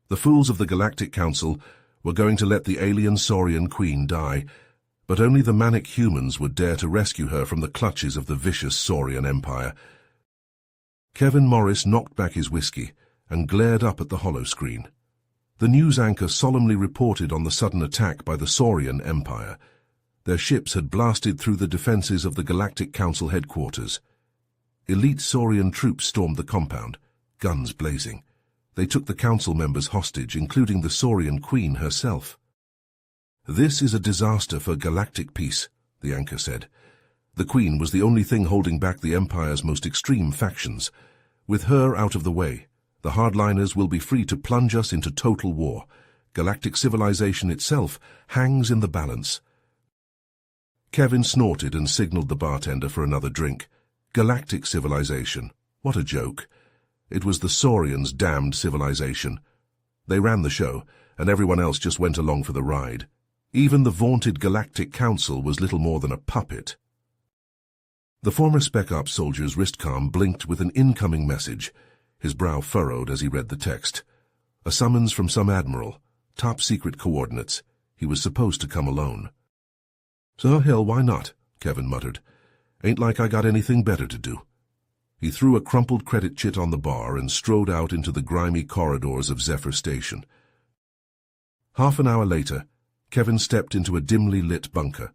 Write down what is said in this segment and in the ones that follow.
The fools of the Galactic Council were going to let the alien Saurian Queen die, but only the manic humans would dare to rescue her from the clutches of the vicious Saurian Empire. Kevin Morris knocked back his whiskey and glared up at the holoscreen. The news anchor solemnly reported on the sudden attack by the Saurian Empire. Their ships had blasted through the defenses of the Galactic Council headquarters. Elite Saurian troops stormed the compound, guns blazing. They took the council members hostage, including the Saurian Queen herself. "This is a disaster for galactic peace," the anchor said. The Queen was the only thing holding back the Empire's most extreme factions. With her out of the way, the hardliners will be free to plunge us into total war. Galactic civilization itself hangs in the balance. Kevin snorted and signaled the bartender for another drink. Galactic civilization. What a joke. It was the Saurians' damned civilization. They ran the show, and everyone else just went along for the ride. Even the vaunted Galactic Council was little more than a puppet. The former Spec Ops soldier's wristcom blinked with an incoming message. His brow furrowed as he read the text. A summons from some admiral. Top-secret coordinates. He was supposed to come alone. "So hell, why not?" Kevin muttered. "Ain't like I got anything better to do." He threw a crumpled credit chit on the bar and strode out into the grimy corridors of Zephyr Station. Half an hour later, Kevin stepped into a dimly lit bunker.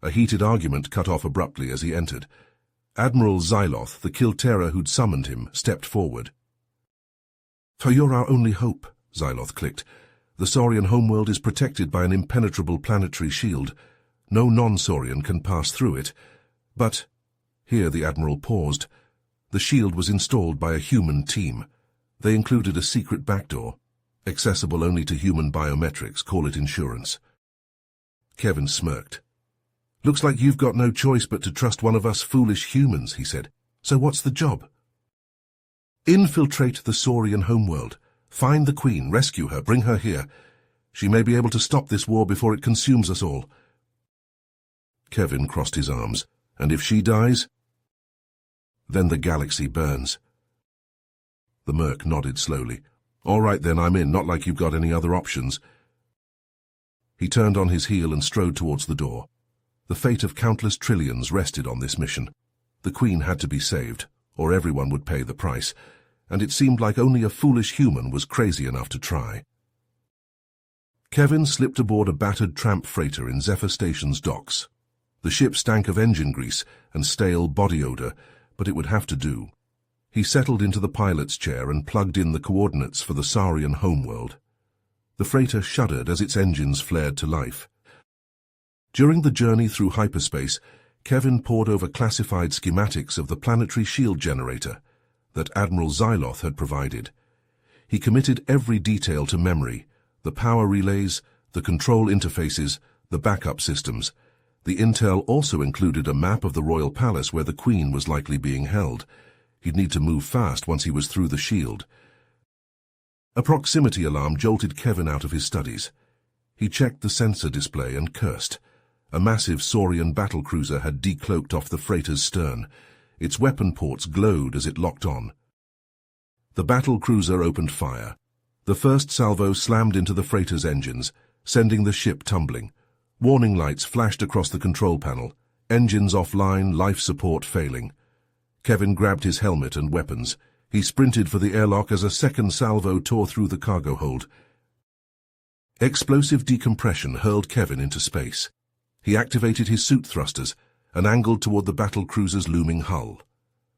A heated argument cut off abruptly as he entered. Admiral Xyloth, the Kilterra who'd summoned him, stepped forward. "For you're our only hope," Xyloth clicked. "The Saurian homeworld is protected by an impenetrable planetary shield. No non-Saurian can pass through it. But—" Here the Admiral paused. The shield was installed by a human team. They included a secret backdoor, accessible only to human biometrics, call it insurance. Kevin smirked. "Looks like you've got no choice but to trust one of us foolish humans," he said. "So what's the job?" "Infiltrate the Saurian homeworld. Find the Queen, rescue her, bring her here. She may be able to stop this war before it consumes us all." Kevin crossed his arms. "And if she dies?" "Then the galaxy burns." The merc nodded slowly. "All right then, I'm in, not like you've got any other options." He turned on his heel and strode towards the door. The fate of countless trillions rested on this mission. The Queen had to be saved, or everyone would pay the price, and it seemed like only a foolish human was crazy enough to try. Kevin slipped aboard a battered tramp freighter in Zephyr Station's docks. The ship stank of engine grease and stale body odor, but it would have to do. He settled into the pilot's chair and plugged in the coordinates for the Saurian homeworld. The freighter shuddered as its engines flared to life. During the journey through hyperspace, Kevin pored over classified schematics of the planetary shield generator that Admiral Xyloth had provided. He committed every detail to memory: the power relays, the control interfaces, the backup systems. The intel also included a map of the royal palace where the Queen was likely being held. He'd need to move fast once he was through the shield. A proximity alarm jolted Kevin out of his studies. He checked the sensor display and cursed. A massive Saurian battlecruiser had decloaked off the freighter's stern. Its weapon ports glowed as it locked on. The battlecruiser opened fire. The first salvo slammed into the freighter's engines, sending the ship tumbling. Warning lights flashed across the control panel. Engines offline, life support failing. Kevin grabbed his helmet and weapons. He sprinted for the airlock as a second salvo tore through the cargo hold. Explosive decompression hurled Kevin into space. He activated his suit thrusters and angled toward the battlecruiser's looming hull.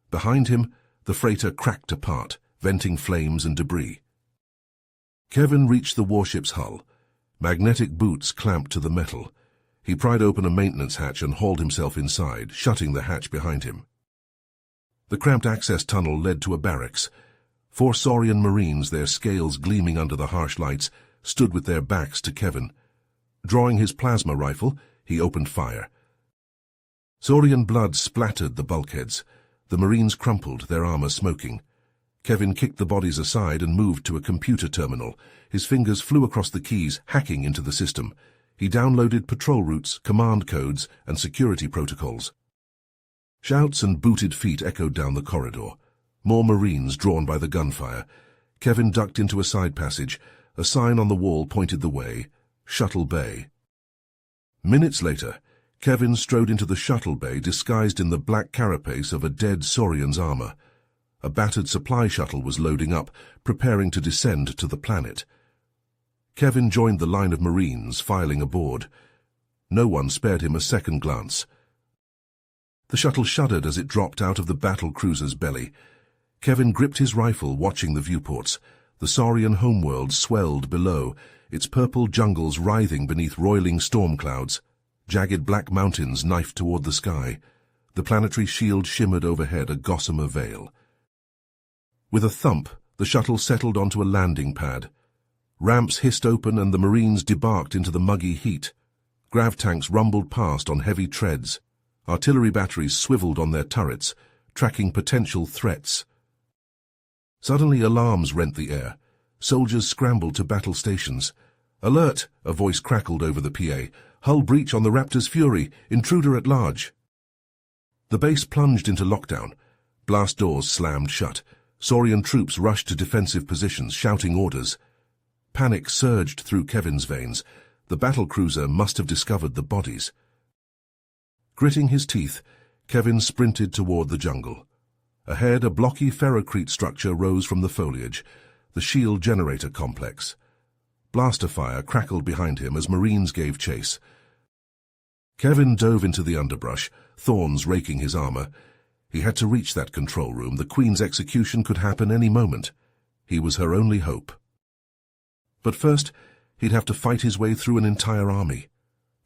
Behind him, the freighter cracked apart, venting flames and debris. Kevin reached the warship's hull. Magnetic boots clamped to the metal. He pried open a maintenance hatch and hauled himself inside, shutting the hatch behind him. The cramped access tunnel led to a barracks. 4 Saurian Marines, their scales gleaming under the harsh lights, stood with their backs to Kevin. Drawing his plasma rifle, he opened fire. Saurian blood splattered the bulkheads. The Marines crumpled, their armor smoking. Kevin kicked the bodies aside and moved to a computer terminal. His fingers flew across the keys, hacking into the system. He downloaded patrol routes, command codes, and security protocols. Shouts and booted feet echoed down the corridor. More Marines drawn by the gunfire. Kevin ducked into a side passage. A sign on the wall pointed the way, Shuttle Bay. Minutes later, Kevin strode into the shuttle bay disguised in the black carapace of a dead Saurian's armor. A battered supply shuttle was loading up, preparing to descend to the planet. Kevin joined the line of Marines filing aboard. No one spared him a second glance. The shuttle shuddered as it dropped out of the battle cruiser's belly. Kevin gripped his rifle, watching the viewports. The Saurian homeworld swelled below, its purple jungles writhing beneath roiling storm clouds. Jagged black mountains knifed toward the sky. The planetary shield shimmered overhead, a gossamer veil. With a thump, the shuttle settled onto a landing pad. Ramps hissed open and the Marines debarked into the muggy heat. Grav tanks rumbled past on heavy treads. Artillery batteries swiveled on their turrets, tracking potential threats. Suddenly alarms rent the air. Soldiers scrambled to battle stations. "Alert!" a voice crackled over the PA. "Hull breach on the Raptor's Fury. Intruder at large." The base plunged into lockdown. Blast doors slammed shut. Saurian troops rushed to defensive positions, shouting orders. Panic surged through Kevin's veins. The battlecruiser must have discovered the bodies. Gritting his teeth, Kevin sprinted toward the jungle. Ahead, a blocky ferrocrete structure rose from the foliage, the shield generator complex. Blaster fire crackled behind him as Marines gave chase. Kevin dove into the underbrush, thorns raking his armor. He had to reach that control room. The Queen's execution could happen any moment. He was her only hope. But first, he'd have to fight his way through an entire army.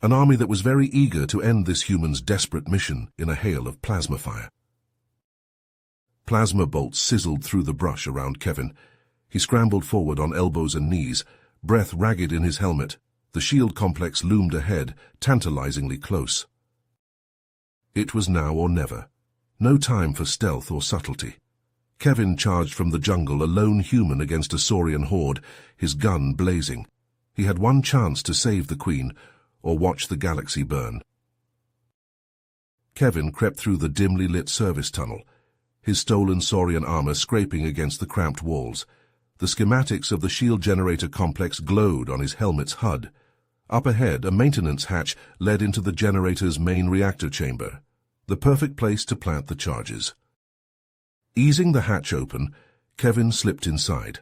An army that was very eager to end this human's desperate mission in a hail of plasma fire. Plasma bolts sizzled through the brush around Kevin. He scrambled forward on elbows and knees, breath ragged in his helmet. The shield complex loomed ahead, tantalizingly close. It was now or never. No time for stealth or subtlety. Kevin charged from the jungle, a lone human against a Saurian horde, his gun blazing. He had one chance to save the Queen, or watch the galaxy burn. Kevin crept through the dimly lit service tunnel, his stolen Saurian armor scraping against the cramped walls. The schematics of the shield generator complex glowed on his helmet's HUD. Up ahead, a maintenance hatch led into the generator's main reactor chamber, the perfect place to plant the charges. Easing the hatch open, Kevin slipped inside.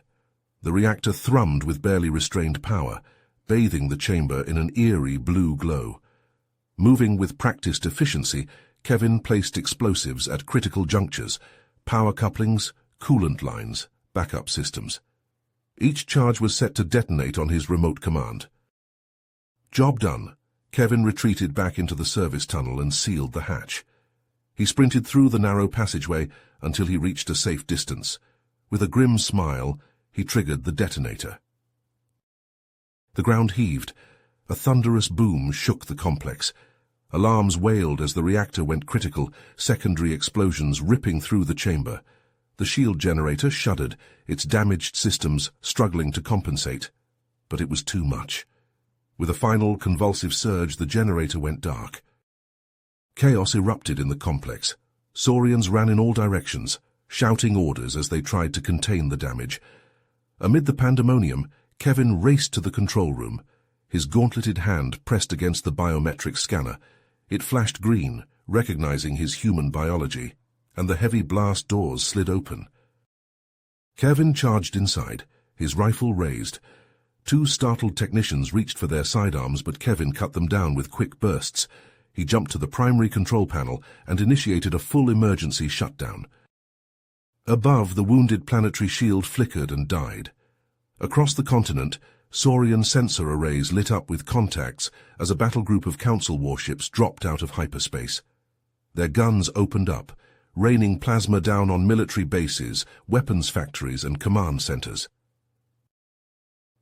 The reactor thrummed with barely restrained power, bathing the chamber in an eerie blue glow. Moving with practiced efficiency, Kevin placed explosives at critical junctures, power couplings, coolant lines, backup systems. Each charge was set to detonate on his remote command. Job done. Kevin retreated back into the service tunnel and sealed the hatch. He sprinted through the narrow passageway until he reached a safe distance. With a grim smile, he triggered the detonator. The ground heaved. A thunderous boom shook the complex. Alarms wailed as the reactor went critical, secondary explosions ripping through the chamber. The shield generator shuddered, its damaged systems struggling to compensate. But it was too much. With a final convulsive surge, the generator went dark. Chaos erupted in the complex. Saurians ran in all directions, shouting orders as they tried to contain the damage. Amid the pandemonium, Kevin raced to the control room. His gauntleted hand pressed against the biometric scanner. It flashed green, recognizing his human biology, and the heavy blast doors slid open. Kevin charged inside, his rifle raised. Two startled technicians reached for their sidearms, but Kevin cut them down with quick bursts. He jumped to the primary control panel and initiated a full emergency shutdown. Above, the wounded planetary shield flickered and died. Across the continent, Saurian sensor arrays lit up with contacts as a battle group of Council warships dropped out of hyperspace. Their guns opened up, raining plasma down on military bases, weapons factories, and command centers.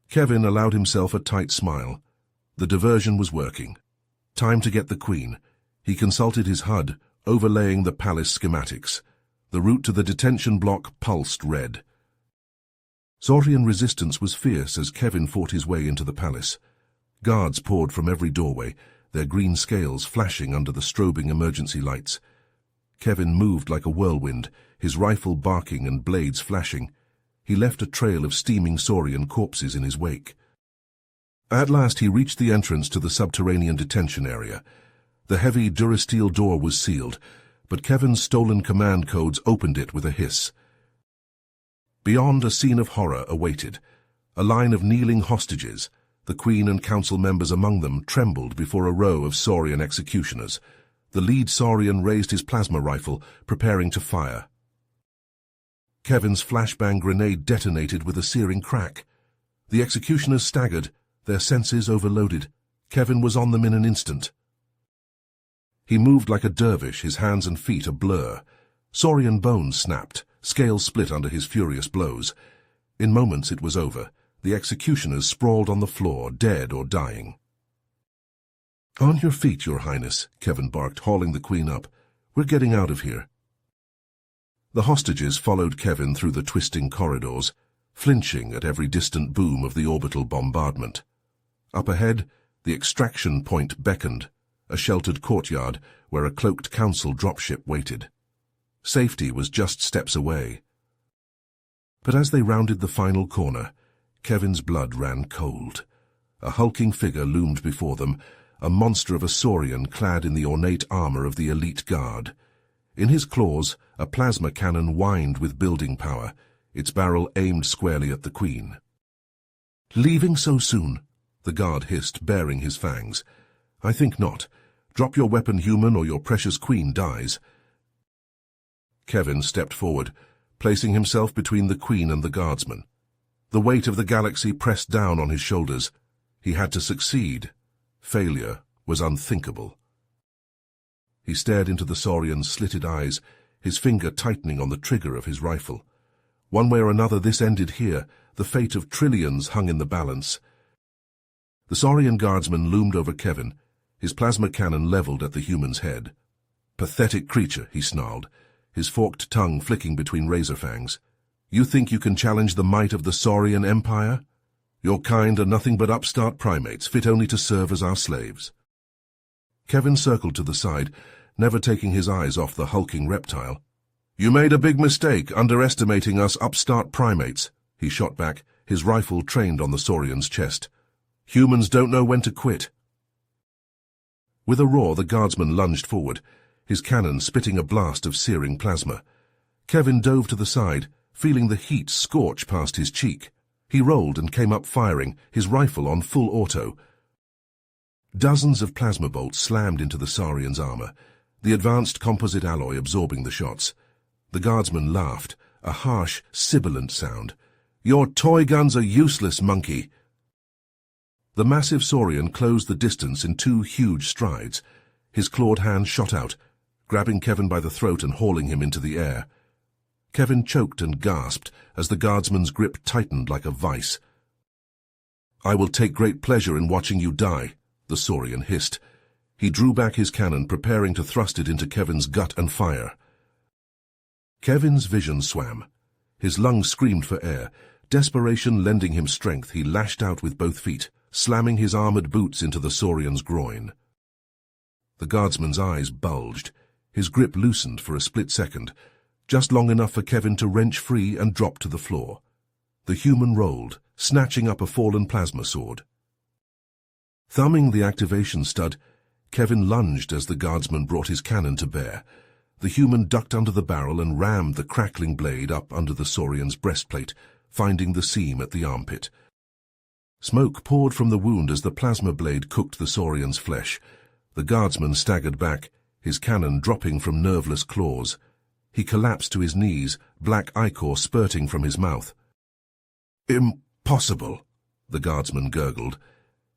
Kevin allowed himself a tight smile. The diversion was working. Time to get the Queen. He consulted his HUD, overlaying the palace schematics. The route to the detention block pulsed red. Saurian resistance was fierce as Kevin fought his way into the palace. Guards poured from every doorway, their green scales flashing under the strobing emergency lights. Kevin moved like a whirlwind, his rifle barking and blades flashing. He left a trail of steaming Saurian corpses in his wake. At last he reached the entrance to the subterranean detention area. The heavy durasteel door was sealed, but Kevin's stolen command codes opened it with a hiss. Beyond, a scene of horror awaited. A line of kneeling hostages, the Queen and Council members among them, trembled before a row of Saurian executioners. The lead Saurian raised his plasma rifle, preparing to fire. Kevin's flashbang grenade detonated with a searing crack. The executioners staggered, their senses overloaded. Kevin was on them in an instant. He moved like a dervish, his hands and feet a blur. Saurian bones snapped, scales split under his furious blows. In moments it was over. The executioners sprawled on the floor, dead or dying. "On your feet, Your Highness," Kevin barked, hauling the Queen up. "We're getting out of here." The hostages followed Kevin through the twisting corridors, flinching at every distant boom of the orbital bombardment. Up ahead, the extraction point beckoned, a sheltered courtyard where a cloaked council dropship waited. Safety was just steps away. But as they rounded the final corner, Kevin's blood ran cold. A hulking figure loomed before them, a monster of a Saurian clad in the ornate armor of the elite guard. In his claws, a plasma cannon whined with building power, its barrel aimed squarely at the Queen. "Leaving so soon?" the guard hissed, baring his fangs. "I think not. Drop your weapon, human, or your precious Queen dies." Kevin stepped forward, placing himself between the Queen and the guardsman. The weight of the galaxy pressed down on his shoulders. He had to succeed. Failure was unthinkable. He stared into the Saurian's slitted eyes, his finger tightening on the trigger of his rifle. One way or another this ended here. The fate of trillions hung in the balance. The Saurian guardsman loomed over Kevin, his plasma cannon leveled at the human's head. "Pathetic creature," he snarled, his forked tongue flicking between razor fangs. "You think you can challenge the might of the Saurian Empire? Your kind are nothing but upstart primates, fit only to serve as our slaves." Kevin circled to the side, never taking his eyes off the hulking reptile. "You made a big mistake, underestimating us upstart primates," he shot back, his rifle trained on the Saurian's chest. "Humans don't know when to quit." With a roar, the guardsman lunged forward, his cannon spitting a blast of searing plasma. Kevin dove to the side, feeling the heat scorch past his cheek. He rolled and came up firing, his rifle on full auto. Dozens of plasma bolts slammed into the Saurian's armor, the advanced composite alloy absorbing the shots. The guardsman laughed, a harsh, sibilant sound. "Your toy guns are useless, monkey." The massive Saurian closed the distance in 2 huge strides. His clawed hand shot out, grabbing Kevin by the throat and hauling him into the air. Kevin choked and gasped as the guardsman's grip tightened like a vice. "I will take great pleasure in watching you die," the Saurian hissed. He drew back his cannon, preparing to thrust it into Kevin's gut and fire. Kevin's vision swam. His lungs screamed for air. Desperation lending him strength, he lashed out with both feet, slamming his armored boots into the Saurian's groin. The guardsman's eyes bulged. His grip loosened for a split second, just long enough for Kevin to wrench free and drop to the floor. The human rolled, snatching up a fallen plasma sword. Thumbing the activation stud, Kevin lunged as the guardsman brought his cannon to bear. The human ducked under the barrel and rammed the crackling blade up under the Saurian's breastplate, finding the seam at the armpit. Smoke poured from the wound as the plasma blade cooked the Saurian's flesh. The guardsman staggered back, his cannon dropping from nerveless claws. He collapsed to his knees, black ichor spurting from his mouth. "Impossible," the guardsman gurgled.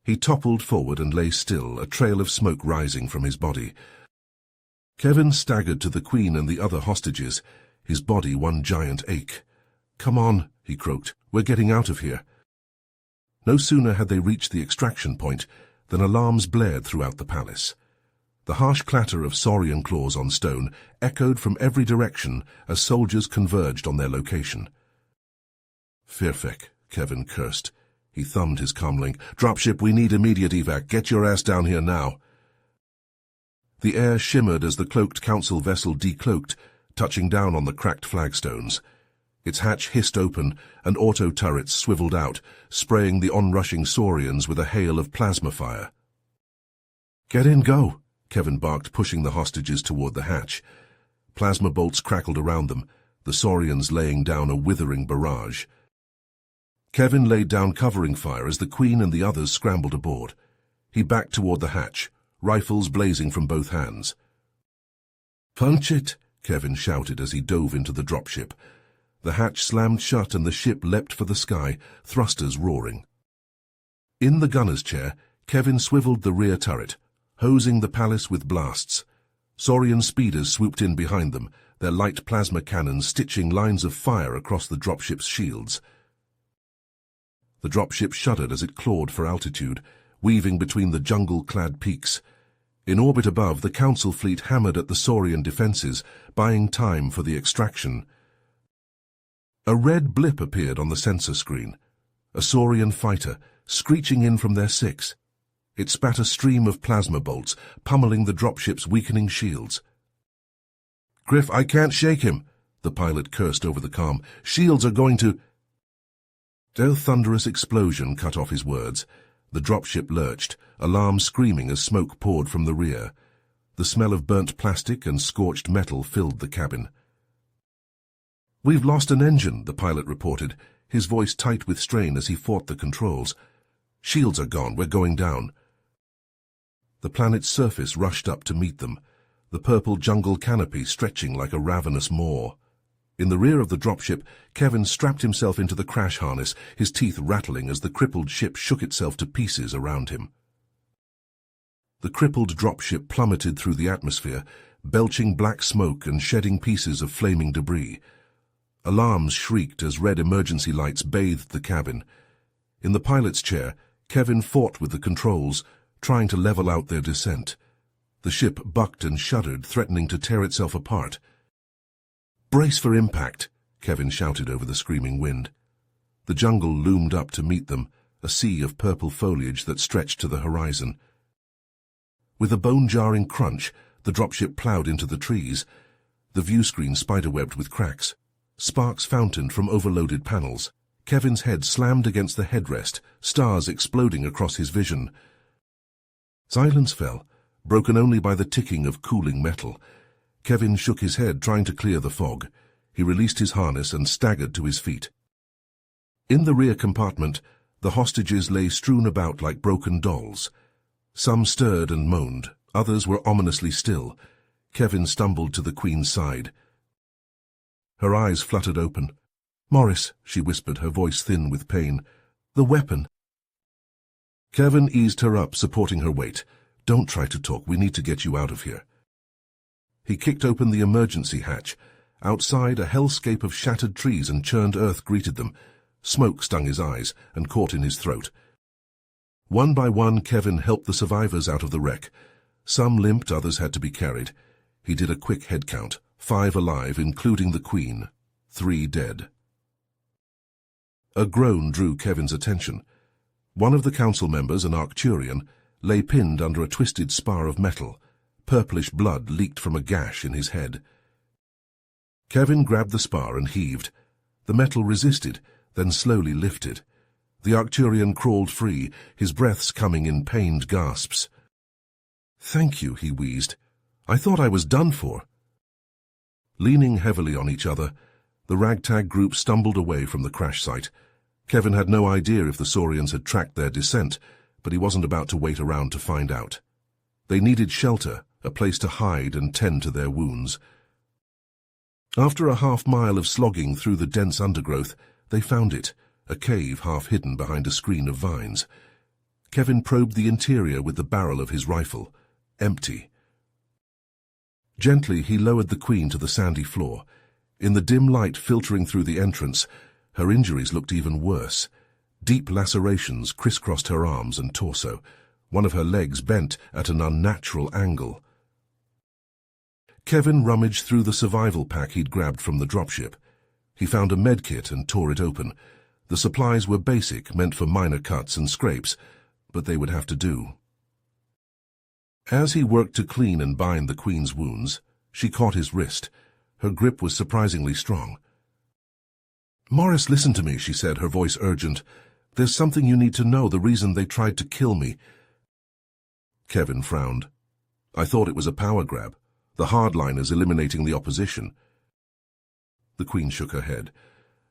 He toppled forward and lay still, a trail of smoke rising from his body. Kevin staggered to the Queen and the other hostages, his body one giant ache. "Come on," he croaked. "We're getting out of here." No sooner had they reached the extraction point than alarms blared throughout the palace. The harsh clatter of Saurian claws on stone echoed from every direction as soldiers converged on their location. "Firfek," Kevin cursed. He thumbed his comlink. "Dropship, we need immediate evac. Get your ass down here now." The air shimmered as the cloaked council vessel decloaked, touching down on the cracked flagstones. Its hatch hissed open, and auto turrets swiveled out, spraying the onrushing saurians with a hail of plasma fire. "Get in, go!" Kevin barked, pushing the hostages toward the hatch. Plasma bolts crackled around them, the saurians laying down a withering barrage. Kevin laid down covering fire as the Queen and the others scrambled aboard. He backed toward the hatch, rifles blazing from both hands. "Punch it!" Kevin shouted as he dove into the dropship. The hatch slammed shut and the ship leapt for the sky, thrusters roaring. In the gunner's chair, Kevin swiveled the rear turret, hosing the palace with blasts. Saurian speeders swooped in behind them, their light plasma cannons stitching lines of fire across the dropship's shields. The dropship shuddered as it clawed for altitude, weaving between the jungle-clad peaks. In orbit above, the Council fleet hammered at the Saurian defenses, buying time for the extraction. A red blip appeared on the sensor screen. A Saurian fighter, screeching in from their six. It spat a stream of plasma bolts, pummeling the dropship's weakening shields. "Griff, I can't shake him," the pilot cursed over the comm. "Shields are going to—" A thunderous explosion cut off his words. The dropship lurched, alarm screaming as smoke poured from the rear. The smell of burnt plastic and scorched metal filled the cabin. "We've lost an engine," the pilot reported, his voice tight with strain as he fought the controls. "Shields are gone, we're going down." The planet's surface rushed up to meet them, the purple jungle canopy stretching like a ravenous maw. In the rear of the dropship, Kevin strapped himself into the crash harness, his teeth rattling as the crippled ship shook itself to pieces around him. The crippled dropship plummeted through the atmosphere, belching black smoke and shedding pieces of flaming debris. Alarms shrieked as red emergency lights bathed the cabin. In the pilot's chair, Kevin fought with the controls, trying to level out their descent. The ship bucked and shuddered, threatening to tear itself apart. "Brace for impact," Kevin shouted over the screaming wind. The jungle loomed up to meet them, a sea of purple foliage that stretched to the horizon. With a bone-jarring crunch, the dropship plowed into the trees, the viewscreen spiderwebbed with cracks. Sparks fountained from overloaded panels. Kevin's head slammed against the headrest, stars exploding across his vision. Silence fell, broken only by the ticking of cooling metal. Kevin shook his head, trying to clear the fog. He released his harness and staggered to his feet. In the rear compartment, the hostages lay strewn about like broken dolls. Some stirred and moaned, others were ominously still. Kevin stumbled to the Queen's side. Her eyes fluttered open. "Morris," she whispered, her voice thin with pain. "The weapon." Kevin eased her up, supporting her weight. "Don't try to talk, we need to get you out of here." He kicked open the emergency hatch. Outside, a hellscape of shattered trees and churned earth greeted them. Smoke stung his eyes and caught in his throat. One by one, Kevin helped the survivors out of the wreck. Some limped, others had to be carried. He did a quick head count. 5 alive, including the Queen. 3 dead. A groan drew Kevin's attention. One of the council members, an Arcturian, lay pinned under a twisted spar of metal. Purplish blood leaked from a gash in his head. Kevin grabbed the spar and heaved. The metal resisted, then slowly lifted. The Arcturian crawled free, his breaths coming in pained gasps. "Thank you," he wheezed. "I thought I was done for." Leaning heavily on each other, the ragtag group stumbled away from the crash site. Kevin had no idea if the Saurians had tracked their descent, but he wasn't about to wait around to find out. They needed shelter, a place to hide and tend to their wounds. After a half-mile of slogging through the dense undergrowth, they found it, a cave half hidden behind a screen of vines. Kevin probed the interior with the barrel of his rifle. Empty. Gently, he lowered the Queen to the sandy floor. In the dim light filtering through the entrance, her injuries looked even worse. Deep lacerations crisscrossed her arms and torso. One of her legs bent at an unnatural angle. Kevin rummaged through the survival pack he'd grabbed from the dropship. He found a medkit and tore it open. The supplies were basic, meant for minor cuts and scrapes, but they would have to do. As he worked to clean and bind the Queen's wounds, she caught his wrist. Her grip was surprisingly strong. Morris, listen to me, she said, her voice urgent. There's something you need to know, the reason they tried to kill me. Kevin frowned. I thought it was a power grab. The hardliners eliminating the opposition. The Queen shook her head.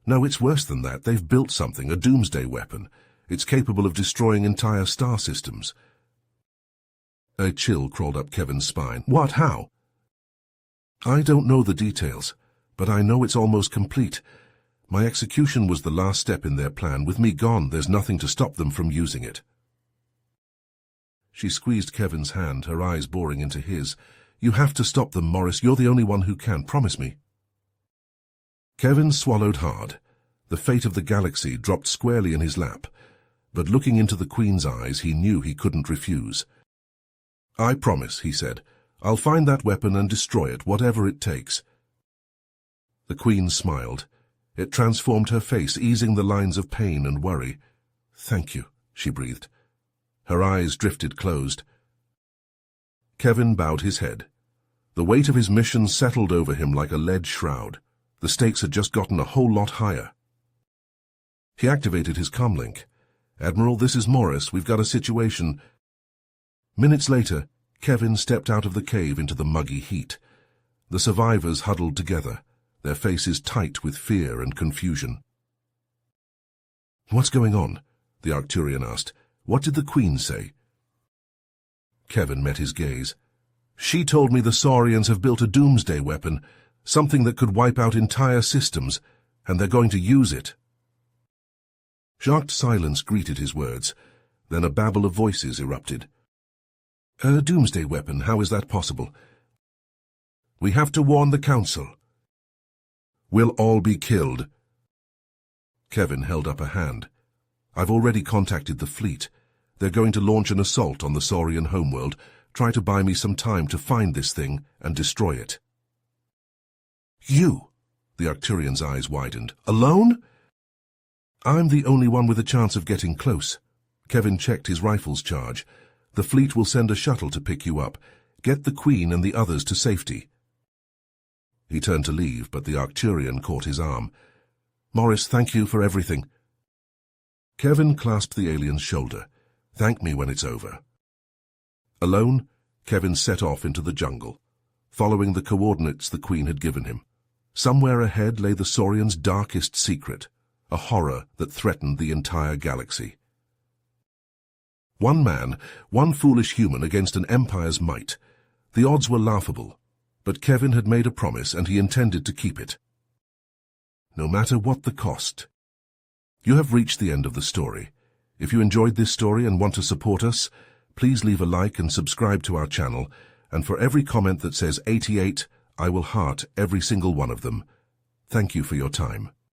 No, it's worse than that. They've built something, a doomsday weapon. It's capable of destroying entire star systems. A chill crawled up Kevin's spine. What? How? I don't know the details, but I know it's almost complete. My execution was the last step in their plan. With me gone, there's nothing to stop them from using it. She squeezed Kevin's hand, her eyes boring into his. You have to stop them, Morris. You're the only one who can. Promise me. Kevin swallowed hard. The fate of the galaxy dropped squarely in his lap, but looking into the Queen's eyes, he knew he couldn't refuse. I promise, he said. I'll find that weapon and destroy it, whatever it takes. The Queen smiled. It transformed her face, easing the lines of pain and worry. Thank you, she breathed. Her eyes drifted closed. Kevin bowed his head. The weight of his mission settled over him like a lead shroud. The stakes had just gotten a whole lot higher. He activated his comlink. Admiral, this is Morris. We've got a situation. Minutes later, Kevin stepped out of the cave into the muggy heat. The survivors huddled together, their faces tight with fear and confusion. What's going on? The Arcturian asked. What did the Queen say? Kevin met his gaze. She told me the Saurians have built a doomsday weapon, something that could wipe out entire systems, and they're going to use it. Shocked silence greeted his words. Then a babble of voices erupted. A doomsday weapon, how is that possible? We have to warn the Council. We'll all be killed. Kevin held up a hand. I've already contacted the fleet. They're going to launch an assault on the Saurian homeworld. Try to buy me some time to find this thing and destroy it. You? The Arcturian's eyes widened. Alone? I'm the only one with a chance of getting close. Kevin checked his rifle's charge. The fleet will send a shuttle to pick you up. Get the Queen and the others to safety. He turned to leave, but the Arcturian caught his arm. Morris, thank you for everything. Kevin clasped the alien's shoulder. Thank me when it's over. Alone, Kevin set off into the jungle, following the coordinates the Queen had given him. Somewhere ahead lay the Saurians' darkest secret, a horror that threatened the entire galaxy. One man, one foolish human against an empire's might. The odds were laughable, but Kevin had made a promise and he intended to keep it. No matter what the cost. You have reached the end of the story. If you enjoyed this story and want to support us, please leave a like and subscribe to our channel, and for every comment that says 88, I will heart every single one of them. Thank you for your time.